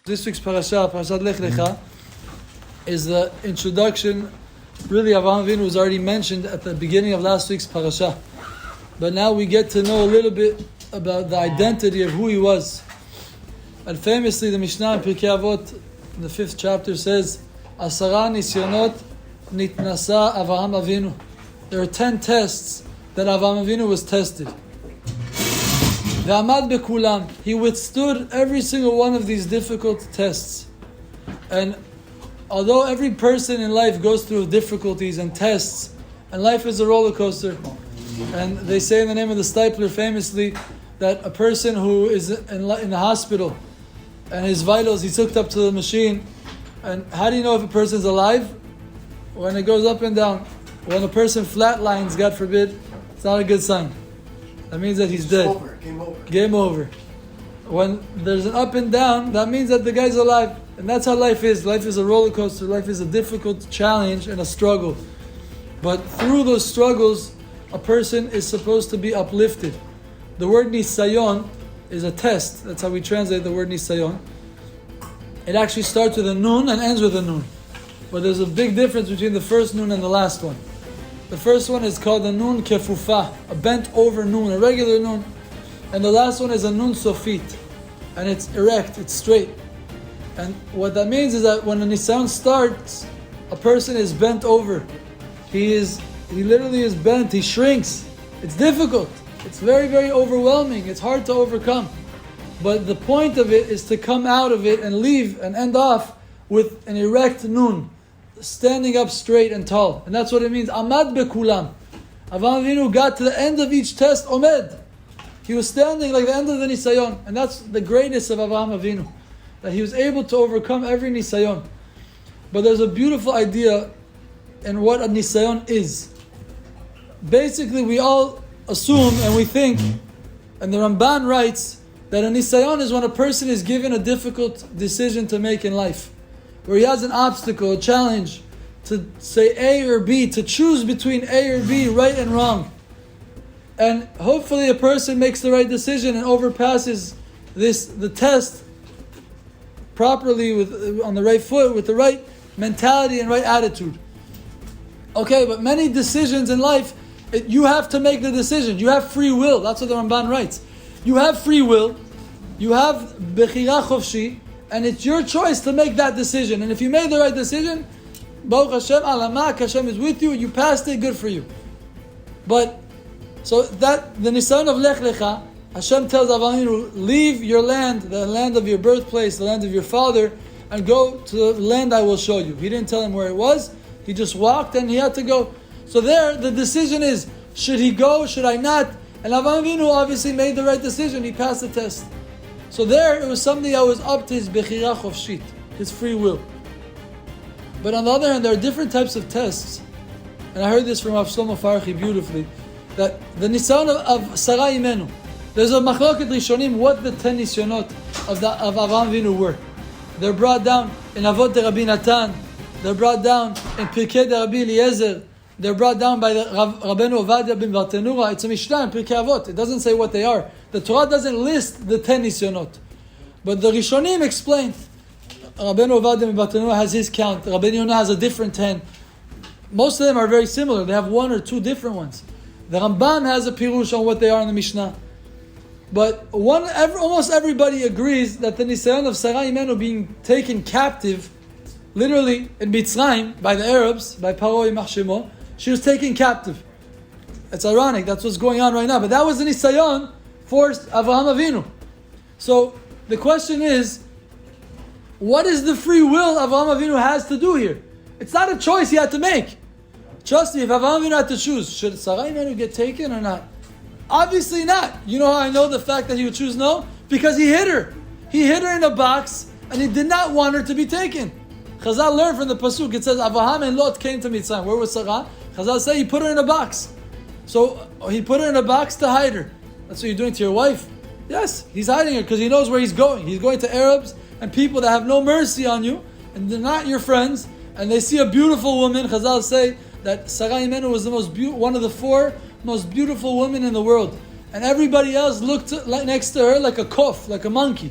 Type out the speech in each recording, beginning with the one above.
This week's Parasha, Parashat Lech Lecha, is the introduction. Really, Avraham Avinu was already mentioned at the beginning of last week's Parasha. But now we get to know a little bit about the identity of who he was. And famously, the Mishnah in Pirkei Avot, in the 5th chapter, says, Asara nisiyonot nitnasa Avraham Avinu. There are 10 tests that Avraham Avinu was tested. Ve'amad bekulam. He withstood every single one of these difficult tests. And although every person in life goes through difficulties and tests, and life is a roller coaster, and they say in the name of the Stipler famously that a person who is in the hospital and his vitals, he's hooked up to the machine, and how do you know if a person's alive? When it goes up and down. When a person flatlines, God forbid, it's not a good sign. That means that he's dead. Game over. When there's an up and down, that means that the guy's alive. And that's how life is. Life is a roller coaster. Life is a difficult challenge and a struggle. But through those struggles, a person is supposed to be uplifted. The word nisayon is a test. That's how we translate the word nisayon. It actually starts with a nun and ends with a nun. But there's a big difference between the first nun and the last one. The first one is called a nun kefufa, a bent over nun, a regular nun. And the last one is a nun sofit. And it's erect, it's straight. And what that means is that when a nisayon starts, a person is bent over. He literally is bent, he shrinks. It's difficult. It's very, very overwhelming. It's hard to overcome. But the point of it is to come out of it and leave and end off with an erect nun, standing up straight and tall. And that's what it means. Amad bekulam. Avraham Avinu got to the end of each test, omed. He was standing like the end of the nisayon. And that's the greatness of Avraham Avinu, that he was able to overcome every nisayon. But there's a beautiful idea in what a nisayon is. Basically, we all assume and we think, and the Ramban writes, that a nisayon is when a person is given a difficult decision to make in life, where he has an obstacle, a challenge, to say A or B, to choose between A or B, right and wrong. And hopefully a person makes the right decision and overpasses the test properly, on the right foot, with the right mentality and right attitude. Okay, but many decisions in life, you have to make the decision. You have free will. That's what the Ramban writes. You have free will. You have bechira chofshi, and it's your choice to make that decision. And if you made the right decision, Baruch Hashem, alamak, Hashem is with you. You passed it. Good for you. But so that the nisayon of Lech Lecha, Hashem tells Avraham, leave your land, the land of your birthplace, the land of your father, and go to the land I will show you. He didn't tell him where it was. He just walked and he had to go. So there, the decision is, should he go, should I not? And Avraham Avinu obviously made the right decision. He passed the test. So there, it was something that was up to his bechira chofshit, his free will. But on the other hand, there are different types of tests. And I heard this from Rav Shlomo Farchi beautifully, that the nisayon of Sarah Imenu, there's a machloket rishonim what the 10 nisyonot of Avraham Avinu were. They're brought down in Avot de Rabbi Natan. They're brought down in Pirkei de Rabbi Eliezer. They're brought down by the Rabbeinu Ovadia ben Bartenura. It's a Mishnah in Pirkei Avot. It doesn't say what they are. The Torah doesn't list the 10 nisyonot. But the rishonim explain. Rabbeinu Ovadia ben Bartenura has his count. Rabbeinu Yonah has a different 10. Most of them are very similar. They have one or two different ones. The Ramban has a pirush on what they are in the Mishnah. But almost everybody agrees that the nisayon of Sarah Imenu being taken captive, literally in Mitzrayim, by the Arabs, by Paro Yimach Shemo, she was taken captive. It's ironic, that's what's going on right now. But that was the nisayon for Avraham Avinu. So the question is, what is the free will Avraham Avinu has to do here? It's not a choice he had to make. Trust me, if Avraham Avinu had to choose, should Sarah Imenu get taken or not? Obviously not. You know how I know the fact that he would choose no? Because he hid her. He hid her in a box and he did not want her to be taken. Chazal learned from the pasuk. It says Avraham and Lot came to Mitzrayim. Where was Sarah? Chazal say he put her in a box. So he put her in a box to hide her. That's what you're doing to your wife? Yes, he's hiding her because he knows where he's going. He's going to Arabs and people that have no mercy on you and they're not your friends, and they see a beautiful woman. Chazal say that Sarah Imenu was one of the 4 most beautiful women in the world, and everybody else looked next to her like a kof, like a monkey.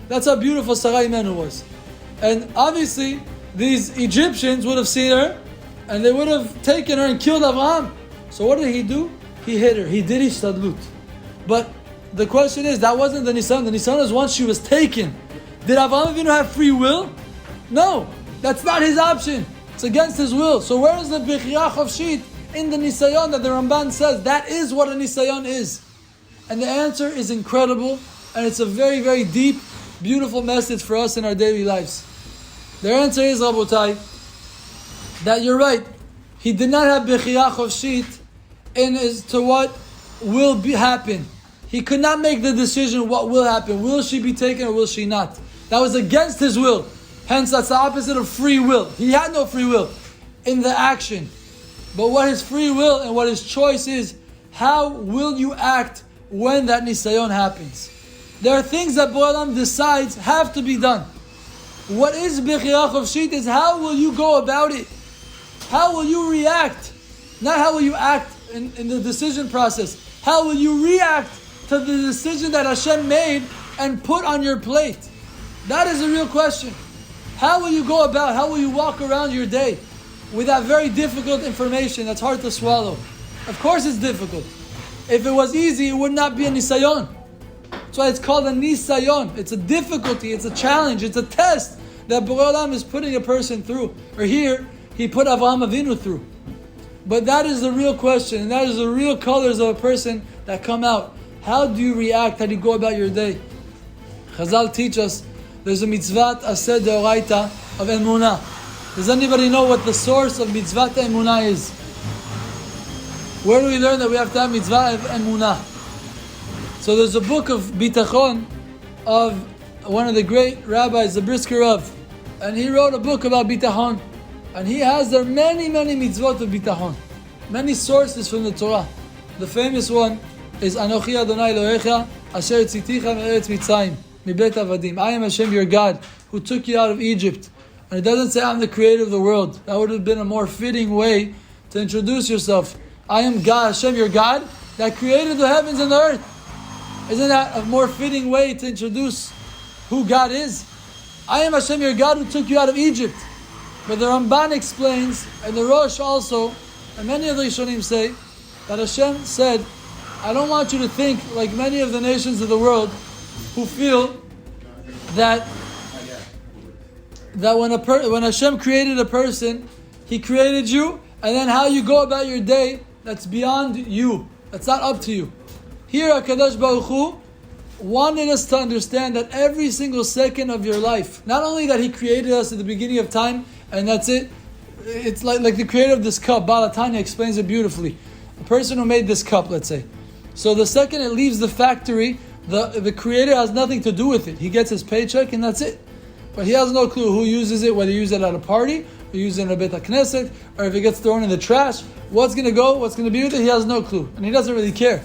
That's how beautiful Sarai Imenu was. And obviously, these Egyptians would have seen her, and they would have taken her and killed Abraham. So what did he do? He hid her. He did ishtadlut. But the question is, that wasn't the Nisayon. The Nisayon was once she was taken. Did Avraham Avinu have free will? No. That's not his option. It's against his will. So where is the Bechira Chavshit in the Nisayon that the Ramban says that is what a Nisayon is? And the answer is incredible, and it's a very, very deep, beautiful message for us in our daily lives. The answer is, Rabotai, that you're right. He did not have Bechira Chavshit in as to what will happen. He could not make the decision what will happen. Will she be taken or will she not? That was against his will. Hence, that's the opposite of free will. He had no free will in the action. But what his free will and what his choice is, how will you act when that nisayon happens? There are things that Bo'elam decides have to be done. What is Bechira Chavshit is how will you go about it? How will you react? Not how will you act in the decision process. How will you react to the decision that Hashem made and put on your plate? That is a real question. How will you go about, how will you walk around your day with that very difficult information that's hard to swallow? Of course it's difficult. If it was easy, it would not be a nisayon. That's why it's called a nisayon. It's a difficulty, it's a challenge, it's a test that Borei Olam is putting a person through. Or here, he put Avraham Avinu through. But that is the real question, and that is the real colors of a person that come out. How do you react? How do you go about your day? Chazal teach us there's a mitzvah aseh deoraita of emunah. Does anybody know what the source of mitzvah emunah is? Where do we learn that we have to have mitzvah of emunah? So there's a book of bitachon of one of the great rabbis, the Brisker Rav, and he wrote a book about bitachon. And he has there many mitzvot of bitachon, many sources from the Torah. The famous one is Anochi Adonai Elohecha Asher Tziticha Me'eretz Mitzrayim Mibet Avadim. I am Hashem your God who took you out of Egypt. And it doesn't say I'm the creator of the world. That would have been a more fitting way to introduce yourself. I am God, Hashem your God, that created the heavens and the earth. Isn't that a more fitting way to introduce who God is? I am Hashem your God who took you out of Egypt. But the Ramban explains, and the Rosh also, and many of the Rishonim say, that Hashem said, I don't want you to think like many of the nations of the world who feel that when Hashem created a person, He created you, and then how you go about your day, that's beyond you. That's not up to you. Here, HaKadosh Baruch Hu wanted us to understand that every single second of your life, not only that He created us at the beginning of time, and that's it. It's like the creator of this cup, Baal HaTanya explains it beautifully. The person who made this cup, let's say. So the second it leaves the factory, the creator has nothing to do with it. He gets his paycheck and that's it. But he has no clue who uses it, whether he uses it at a party, or use it in a Beit HaKnesset, or if it gets thrown in the trash. What's going to go, what's going to be with it, he has no clue. And he doesn't really care.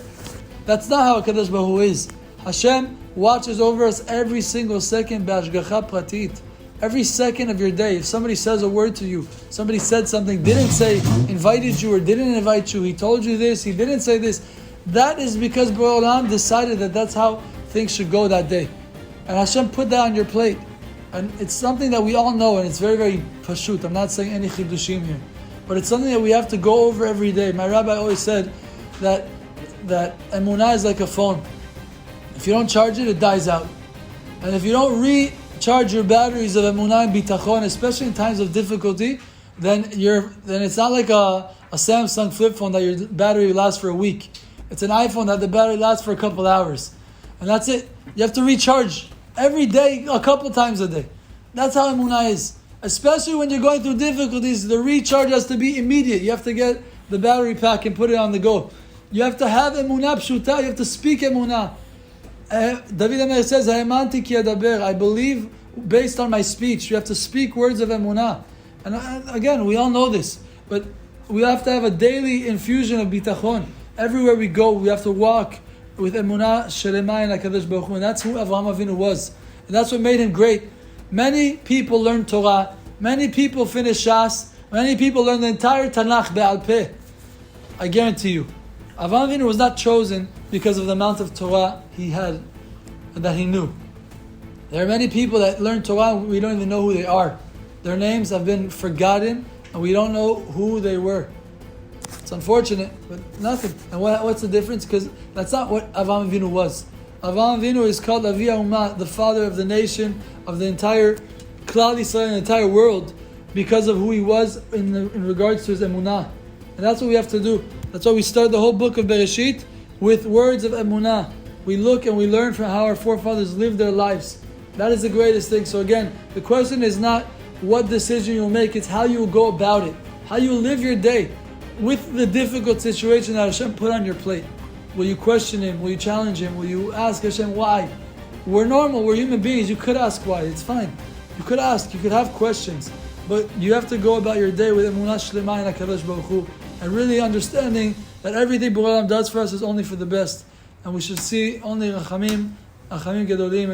That's not how HaKadosh Baruch Hu is. Hashem watches over us every single second, b'ashgacha pratit. Every second of your day, if somebody says a word to you, somebody said something, didn't say, invited you or didn't invite you, he told you this, he didn't say this, that is because Borei Olam decided that that's how things should go that day. And Hashem put that on your plate. And it's something that we all know, and it's very, very pashut. I'm not saying any chidushim here. But it's something that we have to go over every day. My rabbi always said that emunah is like a phone. If you don't charge it, it dies out. And if you don't recharge your batteries of emunah and bitachon, especially in times of difficulty, then it's not like a Samsung flip phone that your battery lasts for a week. It's an iPhone that the battery lasts for a couple hours. And that's it. You have to recharge every day, a couple times a day. That's how emunah is. Especially when you're going through difficulties, the recharge has to be immediate. You have to get the battery pack and put it on the go. You have to have emunah pshuta. You have to speak emunah. David Amer says, "Ha'emanti ki adaber." I believe based on my speech. You have to speak words of emunah. And again, we all know this, but we have to have a daily infusion of bitachon. Everywhere we go, we have to walk with emunah shelema in HaKadosh Baruch Hu. And that's who Avraham Avinu was. And that's what made him great. Many people learn Torah. Many people finish Shas. Many people learn the entire Tanakh Be'al Peh. I guarantee you. Avraham Avinu was not chosen because of the amount of Torah he had and that he knew. There are many people that learn Torah and we don't even know who they are. Their names have been forgotten and we don't know who they were. It's unfortunate, but nothing. And what's the difference? Because that's not what Avraham Avinu was. Avraham Avinu is called Avi HaUmah, the father of the nation, of the entire Klal Yisrael, the entire world, because of who he was in regards to his emunah. And that's what we have to do. That's why we start the whole book of Bereshit with words of emunah. We look and we learn from how our forefathers lived their lives. That is the greatest thing. So again, the question is not what decision you'll make, it's how you will go about it. How you will live your day with the difficult situation that Hashem put on your plate. Will you question Him? Will you challenge Him? Will you ask Hashem why? We're normal, we're human beings. You could ask why, it's fine. You could ask, you could have questions. But you have to go about your day with emunah shlema in HaKadosh Baruch Hu, and really understanding that everything Borei Olam does for us is only for the best. And we should see only rachamim gedolim.